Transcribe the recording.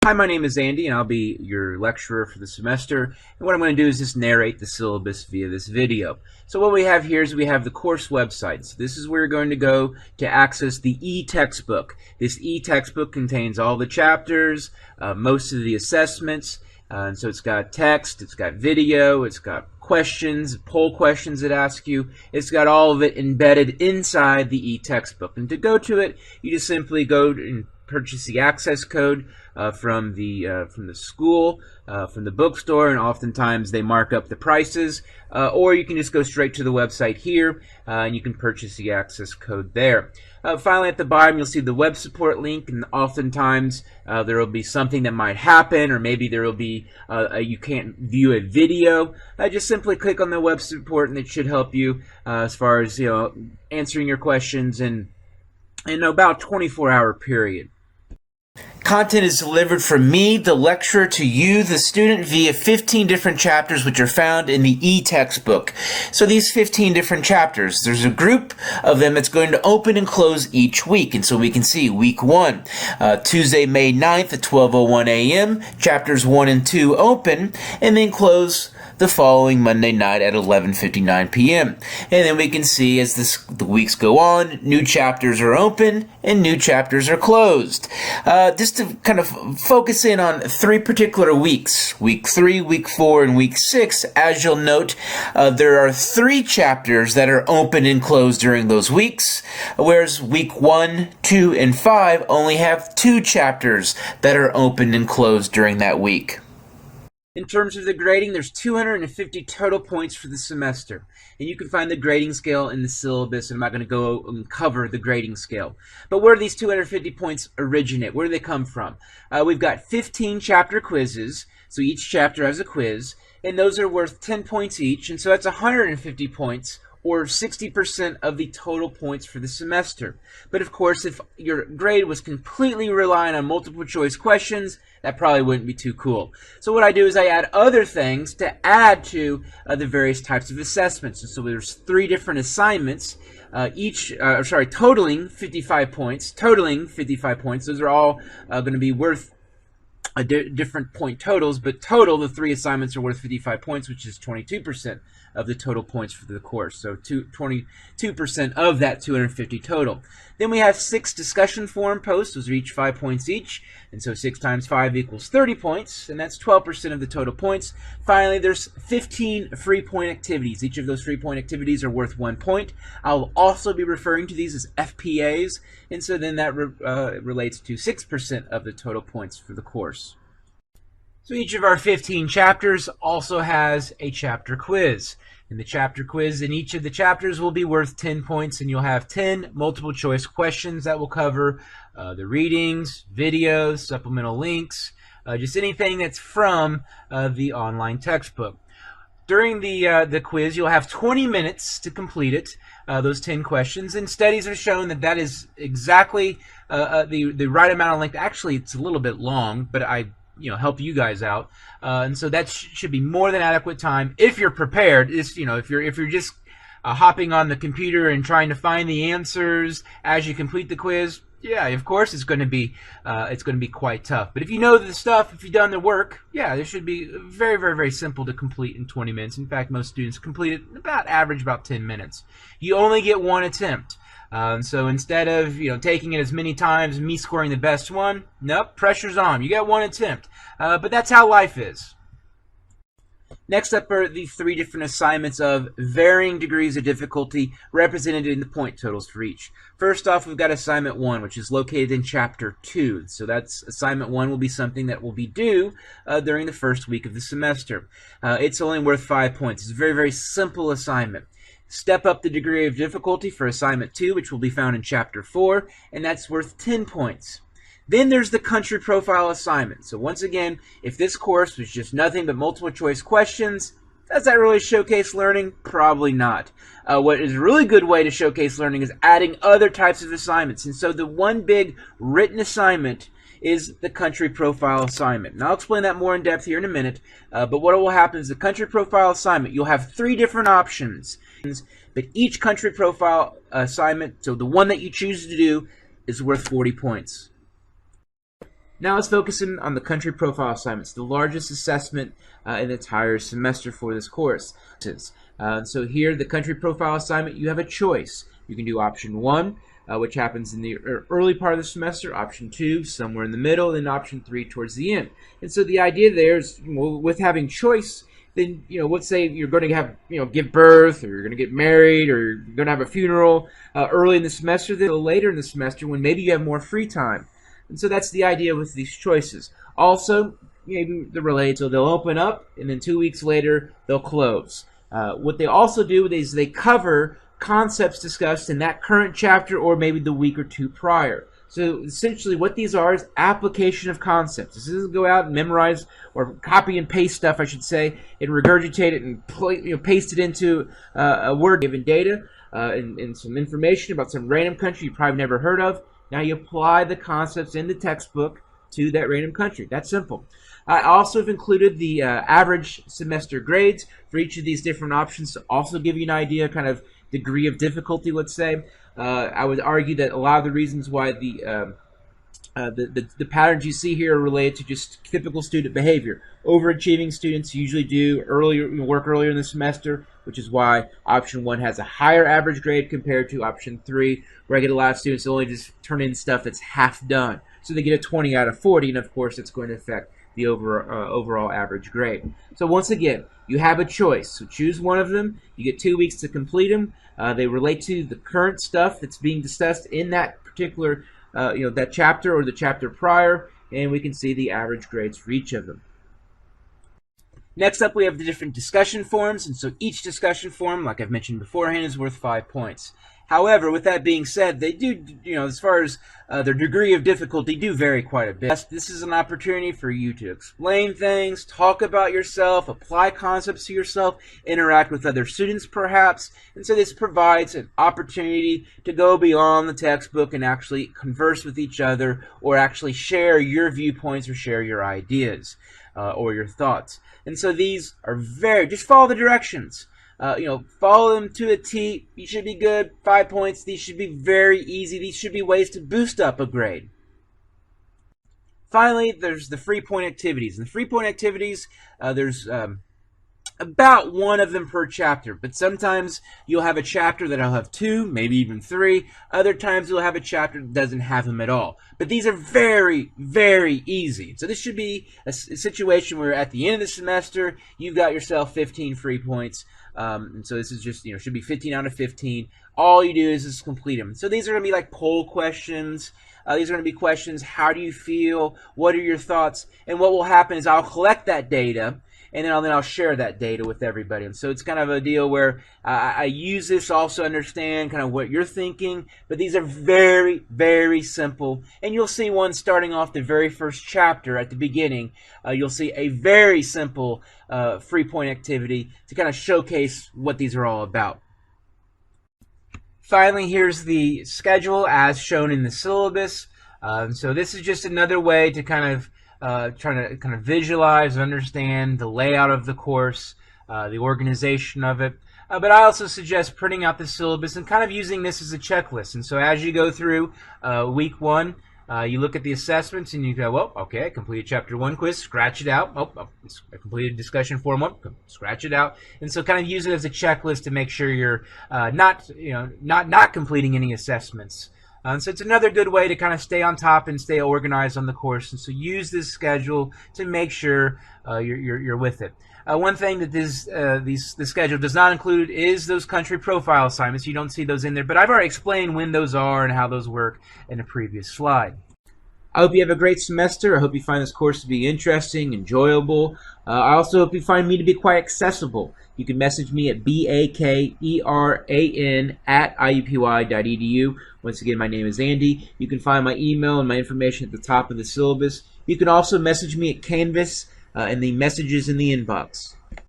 Hi, my name is Andy, and I'll be your lecturer for the semester. And what I'm going to do is just narrate the syllabus via this video. So what we have here is we have the course website. So this is where you're going to go to access the e-textbook. This e-textbook contains all the chapters, most of the assessments, and so it's got text, it's got video, it's got questions, poll questions that ask you. It's got all of it embedded inside the e-textbook. And to go to it, you just simply go and purchase the access code from the school, from the bookstore, and oftentimes they mark up the prices. Or you can just go straight to the website here, and you can purchase the access code there. Finally, at the bottom, you'll see the web support link, and oftentimes there will be something that might happen, or maybe there will be you can't view a video. Just simply click on the web support, and it should help you as far as answering your questions in about 24-hour period. Content is delivered from me, the lecturer, to you, the student, via 15 different chapters which are found in the e-textbook. So these 15 different chapters, there's a group of them that's going to open and close each week. And so we can see week 1, Tuesday, May 9th at 12:01 a.m., chapters 1 and 2 open, and then close the following Monday night at 11:59 p.m. And then we can see as the weeks go on, new chapters are open and new chapters are closed. Just to kind of focus in on 3 particular weeks, week 3, week 4, and week 6, as you'll note, there are 3 chapters that are open and closed during those weeks, whereas week 1, 2, and 5 only have 2 chapters that are open and closed during that week. In terms of the grading, there's 250 total points for the semester. And you can find the grading scale in the syllabus, and I'm not going to go and cover the grading scale. But where do these 250 points originate? Where do they come from? We've got 15 chapter quizzes, so each chapter has a quiz, and those are worth 10 points each, and so that's 150 points, or 60% of the total points for the semester. But of course, if your grade was completely relying on multiple choice questions, that probably wouldn't be too cool. So what I do is I add other things to add to the various types of assessments. And so there's 3 different assignments, totaling 55 points. Those are all going to be worth different point totals, but total, the 3 assignments are worth 55 points, which is 22% of the total points for the course. So 22% of that 250 total. Then we have 6 discussion forum posts. Those are each 5 points each. And so 6 times 5 equals 30 points, and that's 12% of the total points. Finally, there's 15 free point activities. Each of those free point activities are worth 1 point. I'll also be referring to these as FPAs, and so then that relates to 6% of the total points for the course. So each of our 15 chapters also has a chapter quiz. And the chapter quiz in each of the chapters will be worth 10 points, and you'll have 10 multiple choice questions that will cover the readings, videos, supplemental links, just anything that's from the online textbook. During the quiz, you'll have 20 minutes to complete it, those 10 questions, and studies have shown that that is exactly the right amount of length. Actually, it's a little bit long, but I help you guys out, and so that should be more than adequate time if you're prepared. If you're just hopping on the computer and trying to find the answers as you complete the quiz, yeah, of course it's going to be quite tough. But if you know the stuff, if you've done the work, yeah, this should be very, very, very simple to complete in 20 minutes. In fact, most students complete it average about 10 minutes. You only get 1 attempt. So instead of taking it as many times, me scoring the best one, nope, pressure's on. You get 1 attempt, but that's how life is. Next up are the 3 different assignments of varying degrees of difficulty represented in the point totals for each. First off, we've got assignment 1, which is located in chapter 2. So that's assignment 1 will be something that will be due during the first week of the semester. It's only worth 5 points. It's a very, very simple assignment. Step up the degree of difficulty for assignment 2, which will be found in chapter 4, and that's worth 10 points. Then there's the country profile assignment. So once again, if this course was just nothing but multiple choice questions, does that really showcase learning? Probably not. What is a really good way to showcase learning is adding other types of assignments. And so the one big written assignment is the country profile assignment. And I'll explain that more in depth here in a minute. But what will happen is the country profile assignment, you'll have 3 different options. But each country profile assignment, so the one that you choose to do, is worth 40 points. Now let's focus in on the country profile assignments, the largest assessment in the entire semester for this course. So here, the country profile assignment, you have a choice. You can do option 1, which happens in the early part of the semester, option 2, somewhere in the middle, and option 3 towards the end. And so the idea there is, well, with having choice, then, let's say you're going to have, give birth, or you're going to get married, or you're going to have a funeral early in the semester, then later in the semester when maybe you have more free time. And so that's the idea with these choices. Also, maybe they're related, so they'll open up, and then 2 weeks later, they'll close. What they also do is they cover concepts discussed in that current chapter or maybe the week or two prior. So essentially what these are is application of concepts. This doesn't go out and memorize or copy and paste stuff, I should say, and regurgitate it and paste it into a Word given data and some information about some random country you probably never heard of. Now you apply the concepts in the textbook to that random country. That's simple. I also have included the average semester grades for each of these different options to also give you an idea, kind of degree of difficulty, let's say. I would argue that a lot of the reasons why the patterns you see here are related to just typical student behavior. Overachieving students usually do work earlier in the semester, which is why option 1 has a higher average grade compared to option 3, where I get a lot of students that only just turn in stuff that's half done. So they get a 20 out of 40, and of course it's going to affect the overall average grade. So once again, you have a choice. So choose one of them. You get 2 weeks to complete them. They relate to the current stuff that's being discussed in that particular that chapter or the chapter prior, and we can see the average grades for each of them. Next up, we have the different discussion forums, and so each discussion forum, like I've mentioned beforehand, is worth 5 points. However, with that being said, they do, as far as their degree of difficulty, do vary quite a bit. This is an opportunity for you to explain things, talk about yourself, apply concepts to yourself, interact with other students perhaps, and so this provides an opportunity to go beyond the textbook and actually converse with each other, or actually share your viewpoints or share your ideas or your thoughts. And so these are just follow the directions. Follow them to a T. You should be good. 5 points. These should be very easy. These should be ways to boost up a grade. Finally, there's the free point activities. And the free point activities, there's about one of them per chapter. But sometimes you'll have a chapter that'll have 2, maybe even 3. Other times you'll have a chapter that doesn't have them at all. But these are very, very easy. So this should be a situation where at the end of the semester, you've got yourself 15 free points. And so this is just, should be 15 out of 15. All you do is just complete them. So these are going to be like poll questions. These are going to be questions, how do you feel? What are your thoughts? And what will happen is I'll collect that data, and then I'll share that data with everybody. And so it's kind of a deal where I use this to also understand kind of what you're thinking. But these are very, very simple. And you'll see one starting off the very first chapter at the beginning. You'll see a very simple free point activity to kind of showcase what these are all about. Finally, here's the schedule as shown in the syllabus. So this is just another way to kind of trying to visualize and understand the layout of the course, the organization of it. But I also suggest printing out the syllabus and kind of using this as a checklist. And so as you go through week 1, you look at the assessments and you go, well, okay, I completed chapter 1 quiz, scratch it out. Oh, I completed discussion forum 1, scratch it out. And so kind of use it as a checklist to make sure you're not completing any assessments. So it's another good way to kind of stay on top and stay organized on the course. And so use this schedule to make sure you're with it. One thing that the schedule does not include is those country profile assignments. You don't see those in there, but I've already explained when those are and how those work in a previous slide. I hope you have a great semester. I hope you find this course to be interesting, enjoyable. I also hope you find me to be quite accessible. You can message me at bakeran@iupui.edu. Once again, my name is Andy. You can find my email and my information at the top of the syllabus. You can also message me at Canvas in the messages in the inbox.